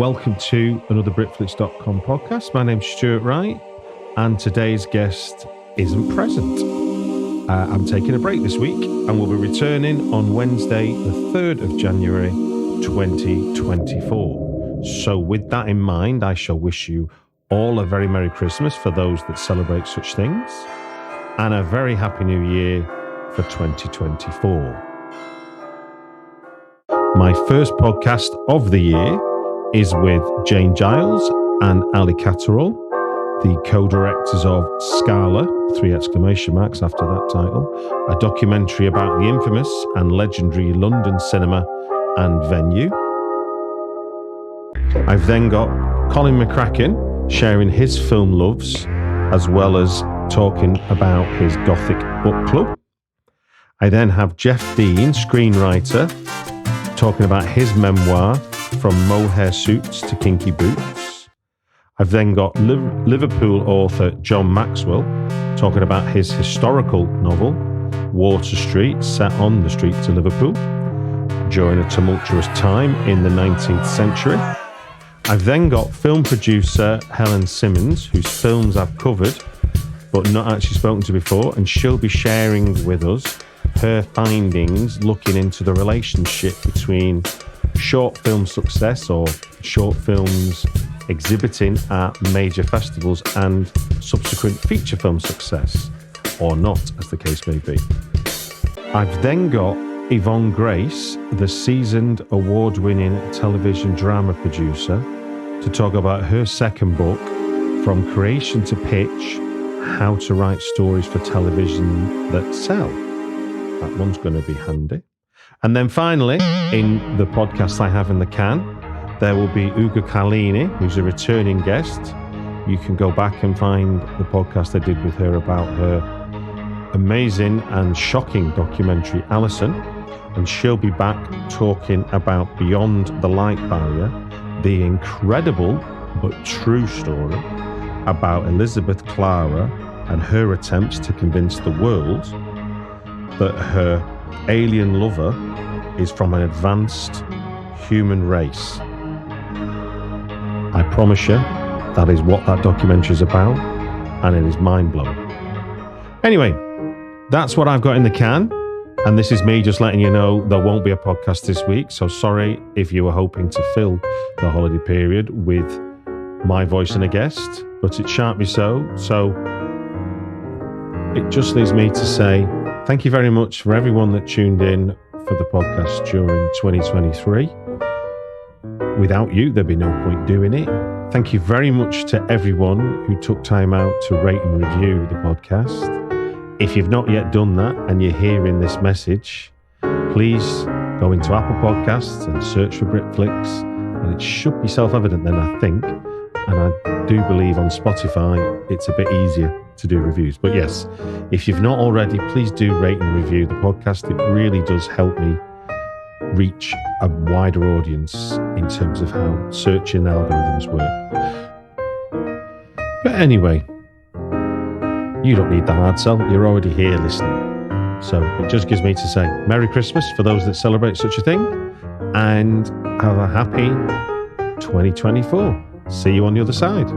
welcome to another Britflicks.com podcast. My name's Stuart Wright, and today's guest isn't present. I'm taking a break this week, and we'll be returning on Wednesday, the 3rd of January, 2024. So with that in mind, I shall wish you all a very Merry Christmas for those that celebrate such things, and a very Happy New Year for 2024. My first podcast of the year is with Jane Giles and Ali Catterall, the co-directors of Scala, 3 exclamation marks after that title, a documentary about the infamous and legendary London cinema and venue. I've then got Colin McCracken sharing his film loves, as well as talking about his Gothic book club. I then have Jeff Dean, screenwriter, talking about his memoir, From Mohair Suits to Kinky Boots. I've then got Liverpool author John Maxwell talking about his historical novel, Water Street, set on the streets of Liverpool during a tumultuous time in the 19th century. I've then got film producer Helen Simmons, whose films I've covered but not actually spoken to before, and she'll be sharing with us her findings looking into the relationship between short film success or short films exhibiting at major festivals and subsequent feature film success, or not, as the case may be. I've then got Yvonne Grace, the seasoned award-winning television drama producer, to talk about her second book, From Creation to Pitch, How to Write Stories for Television That Sell. That one's going to be handy. And then finally, in the podcast I have in the can, there will be Ugo Carlini, who's a returning guest. You can go back and find the podcast I did with her about her amazing and shocking documentary, Alison. And she'll be back talking about Beyond the Light Barrier, the incredible but true story about Elizabeth Clara and her attempts to convince the world that her alien lover is from an advanced human race. I promise you, that is what that documentary is about, and it is mind-blowing. Anyway, that's what I've got in the can, and this is me just letting you know there won't be a podcast this week, so sorry if you were hoping to fill the holiday period with my voice and a guest, but it shan't be so. So it just leaves me to say thank you very much for everyone that tuned in for the podcast during 2023. Without you, there'd be no point doing it. Thank you very much to everyone who took time out to rate and review the podcast. If you've not yet done that and you're hearing this message, please go into Apple Podcasts and search for Britflicks, and it should be self-evident then, I think. And I do believe on Spotify, it's a bit easier to do reviews. But yes, if you've not already, please do rate and review the podcast. It really does help me reach a wider audience in terms of how search and algorithms work. But anyway, you don't need that hard sell. You're already here listening. So it just gives me to say Merry Christmas for those that celebrate such a thing, and have a happy 2024. See you on the other side.